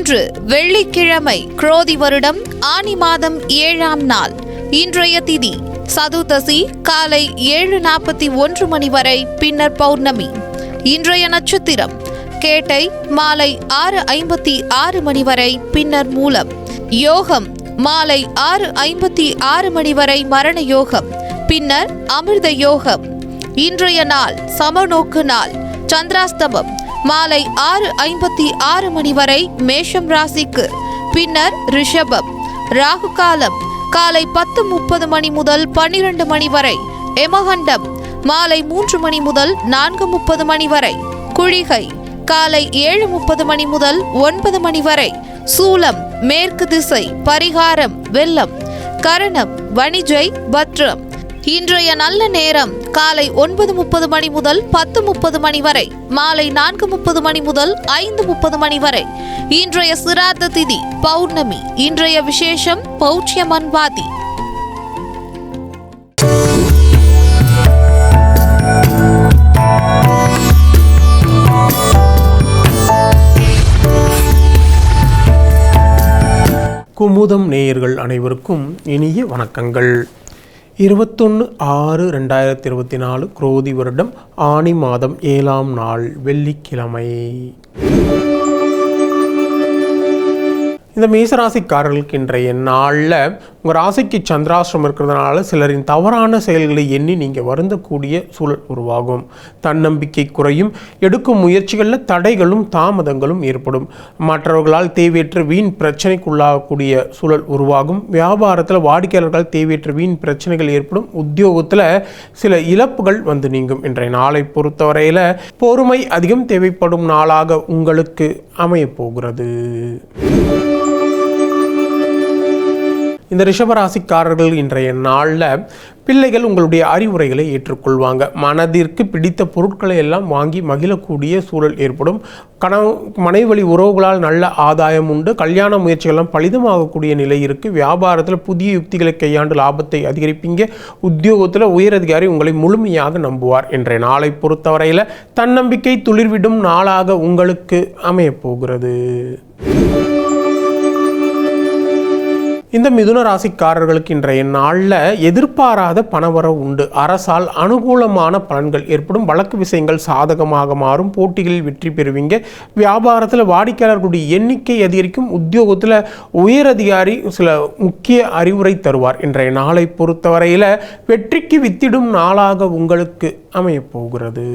இன்று வெள்ளிக்கிழமை, குரோதி வருடம் ஆனி மாதம் 7ஆம் நாள். இன்றைய திதி சதுர்தசி காலை 7:41 மணி வரை, பின்னர் பௌர்ணமி. இன்றைய நட்சத்திரம் கேட்டை மாலை 6:56 மணி வரை, பின்னர் மூலம். யோகம் மாலை 6:56 மணி வரை மரண யோகம், பின்னர் அமிர்த யோகம். இன்றைய நாள் சமநோக்கு நாள். சந்திராஸ்தமம் மாலை 6:56 மணி வரை மேஷம் ராசிக்கு, பின்னர் ரிஷபம். ராகு காலம் காலை 10:30 மணி முதல் 12 மணி வரை. எமகண்டம் மாலை 3 மணி முதல் 4:30 மணி வரை. குளிகை காலை 7:30 மணி முதல் 9 மணி வரை. சூலம் மேற்கு திசை. பரிகாரம் வெள்ளம். கரணம் வணிஜை பத்ரம். இன்றைய நல்ல நேரம் காலை 9:30 மணி முதல் 10:30 மணி வரை, மாலை 4:30 மணி முதல் 5:30 மணி வரை. இன்றைய சிராத்த திதி பௌர்ணமி. இன்றைய விசேஷம் பௌட்சியமன்வாதி. குமுதம் நேயர்கள் அனைவருக்கும் இனிய வணக்கங்கள். 21/6/2024 குரோதி வருடம் ஆனி மாதம் 7ஆம் நாள் வெள்ளிக்கிழமை. இந்த மேசராசிக்காரர்களுக்கு இன்றைய நாளில் உங்கள் ராசிக்கு சந்திராஷ்டிரம் இருக்கிறதுனால சிலரின் தவறான செயல்களை எண்ணி நீங்கள் வருந்தக்கூடிய சூழல் உருவாகும். தன்னம்பிக்கை குறையும். எடுக்கும் முயற்சிகளில் தடைகளும் தாமதங்களும் ஏற்படும். மற்றவர்களால் தேவையற்ற வீண் பிரச்சனைக்குள்ளாகக்கூடிய சூழல் உருவாகும். வியாபாரத்தில் வாடிக்கையாளர்கள் தேவையற்ற வீண் பிரச்சனைகள் ஏற்படும். உத்தியோகத்தில் சில இழப்புகள் வந்து நீங்கும். இன்றைய நாளை பொறுத்தவரையில் பொறுமை அதிகம் தேவைப்படும் நாளாக உங்களுக்கு அமையப்போகிறது. இந்த ரிஷபராசிக்காரர்கள் இன்றைய நாளில் பிள்ளைகள் உங்களுடைய அறிவுரைகளை ஏற்றுக்கொள்வாங்க. மனதிற்கு பிடித்த பொருட்களை எல்லாம் வாங்கி மகிழக்கூடிய சூழல் ஏற்படும். மனைவி வழி உறவுகளால் நல்ல ஆதாயம் உண்டு. கல்யாண முயற்சிகள்லாம் பலிதமாகக்கூடிய நிலை இருக்குது. வியாபாரத்தில் புதிய யுக்திகளை கையாண்டு லாபத்தை அதிகரிப்பீங்க. உத்தியோகத்தில் உயரதிகாரி உங்களை முழுமையாக நம்புவார். இன்றைய நாளை பொறுத்தவரையில் தன்னம்பிக்கை துளிர்விடும் நாளாக உங்களுக்கு அமையப்போகிறது. இந்த மிதுன ராசிக்காரர்களுக்கு இன்றைய நாளில் எதிர்பாராத பணவரவு உண்டு. அரசால் அனுகூலமான பலன்கள் ஏற்படும். வழக்கு விஷயங்கள் சாதகமாக மாறும். போட்டிகளில் வெற்றி பெறுவீங்க. வியாபாரத்தில் வாடிக்கையாளர்களுடைய எண்ணிக்கை அதிகரிக்கும். உத்தியோகத்தில் உயரதிகாரி சில முக்கிய அறிவுரை தருவார். இன்றைய நாளை பொறுத்தவரையில் வெற்றிக்கு வித்திடும் நாளாக உங்களுக்கு அமையப்போகிறது.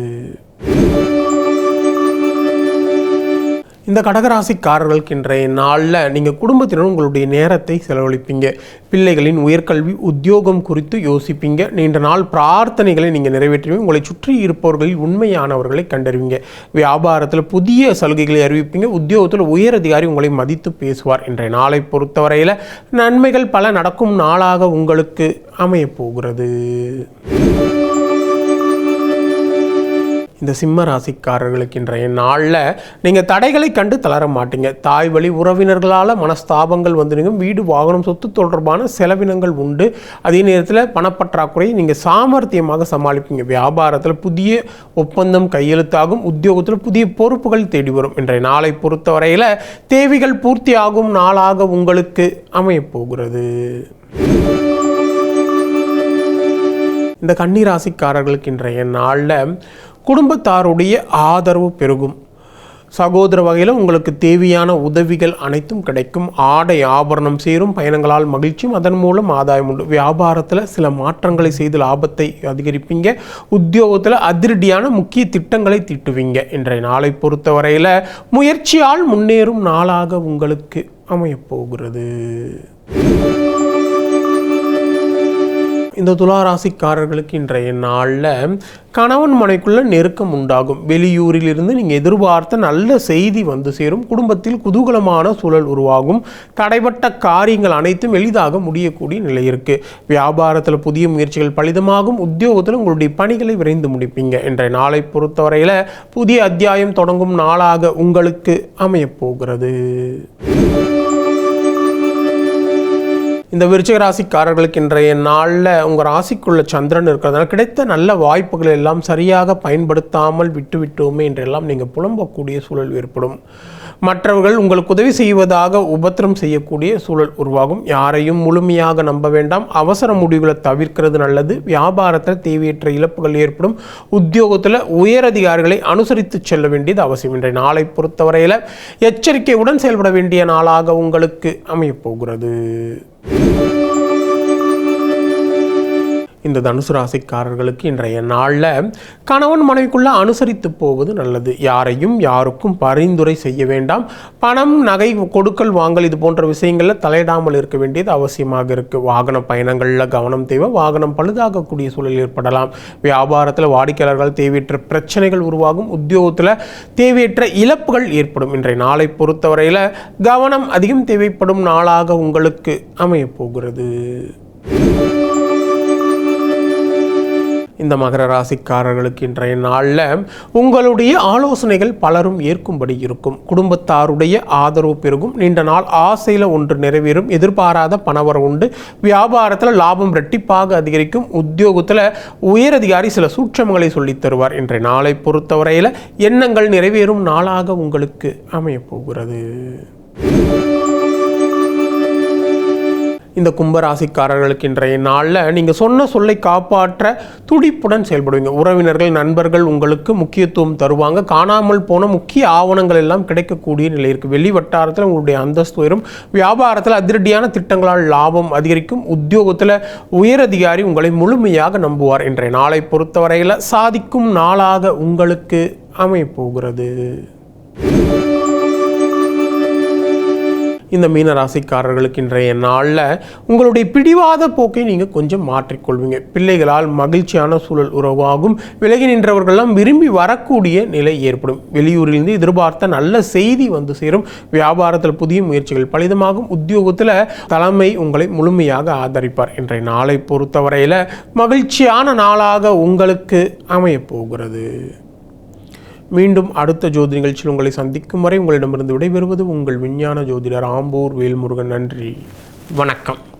இந்த கடகராசிக்காரர்களுக்கு இன்றைய நாளில் நீங்கள் குடும்பத்தினர் உங்களுடைய நேரத்தை செலவழிப்பீங்க. பிள்ளைகளின் உயர்கல்வி உத்தியோகம் குறித்து யோசிப்பீங்க. நீண்ட நாள் பிரார்த்தனைகளை நீங்கள் நிறைவேற்றுவீங்க. உங்களை சுற்றி இருப்பவர்களில் உண்மையானவர்களை கண்டறிவீங்க. வியாபாரத்தில் புதிய சலுகைகளை அறிவிப்பீங்க. உத்தியோகத்தில் உயரதிகாரி உங்களை மதித்து பேசுவார். இன்றைய நாளை பொறுத்தவரையில் நன்மைகள் பல நடக்கும் நாளாக உங்களுக்கு அமையப்போகிறது. இந்த சிம்ம ராசிக்காரர்களுக்கு இன்றைய நாளில் நீங்கள் தடைகளை கண்டு தளர மாட்டீங்க. தாய் வழி உறவினர்களால் மனஸ்தாபங்கள் வந்துடுங்க. வீடு வாகனம் சொத்து தொடர்பான செலவினங்கள் உண்டு. அதே நேரத்தில் பணப்பற்றாக்குறையை நீங்கள் சாமர்த்தியமாக சமாளிப்பீங்க. வியாபாரத்தில் புதிய ஒப்பந்தம் கையெழுத்தாகும். உத்தியோகத்தில் புதிய பொறுப்புகள் தேடி வரும். இன்றைய நாளை பொறுத்தவரையில் தேவைகள் பூர்த்தியாகும் நாளாக உங்களுக்கு அமையப்போகிறது. இந்த கன்னிராசிக்காரர்களுக்கு இன்றைய நாளில் குடும்பத்தாருடைய ஆதரவு பெருகும். சகோதர வகையில் உங்களுக்கு தேவையான உதவிகள் அனைத்தும் கிடைக்கும். ஆடை ஆபரணம் சேரும். பயணங்களால் மகிழ்ச்சியும் அதன் மூலம் ஆதாயம் உண்டு. வியாபாரத்தில் சில மாற்றங்களை செய்து லாபத்தை அதிகரிப்பீங்க. உத்தியோகத்தில் அதிரடியான முக்கிய திட்டங்களை தீட்டுவீங்க. இன்றைய நாளை பொறுத்தவரையில் முயற்சியால் முன்னேறும் நாளாக உங்களுக்கு அமையப்போகிறது. இந்த துளாராசிக்காரர்களுக்கு இன்றைய நாளில் கணவன் மனைக்குள்ள நெருக்கம் உண்டாகும். வெளியூரில் இருந்து நீங்கள் எதிர்பார்த்த நல்ல செய்தி வந்து சேரும். குடும்பத்தில் குதூகலமான சூழல் உருவாகும். தடைப்பட்ட காரியங்கள் அனைத்தும் எளிதாக முடியக்கூடிய நிலை இருக்குது. வியாபாரத்தில் புதிய முயற்சிகள் பலிதமாகும். உத்தியோகத்தில் உங்களுடைய பணிகளை விரைந்து முடிப்பீங்க. இன்றைய நாளை பொறுத்தவரையில் புதிய அத்தியாயம் தொடங்கும் நாளாக உங்களுக்கு அமையப்போகிறது. இந்த விருச்சிக ராசிக்காரர்களுக்கு இன்றைய நாளில் உங்கள் ராசிக்குள்ள சந்திரன் இருக்கிறதுனால கிடைத்த நல்ல வாய்ப்புகளை எல்லாம் சரியாக பயன்படுத்தாமல் விட்டுவிட்டோமே என்றெல்லாம் நீங்கள் புலம்பக்கூடிய சூழல் ஏற்படும். மற்றவர்கள் உங்களுக்கு உதவி செய்வதாக உபத்திரம் செய்யக்கூடிய சூழல் உருவாகும். யாரையும் முழுமையாக நம்ப வேண்டாம். அவசர முடிவுகளை தவிர்க்கிறது நல்லது. வியாபாரத்தில் தேவையற்ற இழப்புகள் ஏற்படும். உத்தியோகத்தில் உயரதிகாரிகளை அனுசரித்து செல்ல வேண்டியது அவசியம். இன்றைய நாளை பொறுத்தவரையில் எச்சரிக்கையுடன் செயல்பட வேண்டிய நாளாக உங்களுக்கு அமையப்போகிறது. இந்த தனுசு ராசிக்காரர்களுக்கு இன்றைய நாளில் கணவன் மனைவிக்குள்ள அனுசரித்து போவது நல்லது. யாரையும் யாருக்கும் பரிந்துரை செய்ய வேண்டாம். பணம், நகை, கொடுக்கல் வாங்கல் இது போன்ற விஷயங்களில் தலையிடாமல் இருக்க வேண்டியது அவசியமாக இருக்குது. வாகன பயணங்களில் கவனம் தேவை. வாகனம் பழுதாகக்கூடிய சூழல் ஏற்படலாம். வியாபாரத்தில் வாடிக்கையாளர்கள் தேவையற்ற பிரச்சனைகள் உருவாகும். உத்தியோகத்தில் தேவையற்ற இழப்புகள் ஏற்படும். இன்றைய நாளை பொறுத்தவரையில் கவனம் அதிகம் தேவைப்படும் நாளாக உங்களுக்கு அமையப்போகிறது. இந்த மகர ராசிக்காரர்களுக்கு இன்றைய நாளில் உங்களுடைய ஆலோசனைகள் பலரும் ஏற்கும்படி இருக்கும். குடும்பத்தாருடைய ஆதரவு பெருகும். நீண்ட நாள் ஆசையில் ஒன்று நிறைவேறும். எதிர்பாராத பணவரம் உண்டு. வியாபாரத்தில் லாபம் இரட்டிப்பாக அதிகரிக்கும். உத்தியோகத்தில் உயரதிகாரி சில சூட்சமங்களை சொல்லித் தருவார். இன்றைய நாளை பொறுத்தவரையில் எண்ணங்கள் நிறைவேறும் நாளாக உங்களுக்கு அமையப்போகிறது. இந்த கும்பராசிக்காரர்களுக்கு இன்றைய நாளில் நீங்கள் சொன்ன சொல்லை காப்பாற்ற துடிப்புடன் செயல்படுவீங்க. உறவினர்கள், நண்பர்கள் உங்களுக்கு முக்கியத்துவம் தருவாங்க. காணாமல் போன முக்கிய ஆவணங்கள் எல்லாம் கிடைக்கக்கூடிய நிலை இருக்குது. வெளி வட்டாரத்தில் உங்களுடைய அந்தஸ்து உயரும். வியாபாரத்தில் அதிரடியான திட்டங்களால் லாபம் அதிகரிக்கும். உத்தியோகத்தில் உயரதிகாரி உங்களை முழுமையாக நம்புவார். இன்றைய நாளை பொறுத்தவரையில் சாதிக்கும் நாளாக உங்களுக்கு அமையப்போகிறது. இந்த மீன ராசிக்காரர்களுக்கு இன்றைய நாளில் உங்களுடைய பிடிவாத போக்கை நீங்கள் கொஞ்சம் மாற்றிக்கொள்வீங்க. பிள்ளைகளால் மகிழ்ச்சியான சூழல் உருவாகும். விலகி நின்றவர்களெல்லாம் விரும்பி வரக்கூடிய நிலை ஏற்படும். வெளியூரிலிருந்து எதிர்பார்த்த நல்ல செய்தி வந்து சேரும். வியாபாரத்தில் புதிய முயற்சிகள் பலிதமாகும். உத்தியோகத்தில் தலைமை உங்களை முழுமையாக ஆதரிப்பார். இன்றைய நாளை பொறுத்தவரையில் மகிழ்ச்சியான நாளாக உங்களுக்கு அமையப்போகிறது. மீண்டும் அடுத்த ஜோதி நிகழ்ச்சியில் உங்களை சந்திக்கும் வரை உங்களிடமிருந்து விடைபெறுவது உங்கள் விஞ்ஞான ஜோதிடர் ஆம்பூர் வேல்முருகன். நன்றி, வணக்கம்.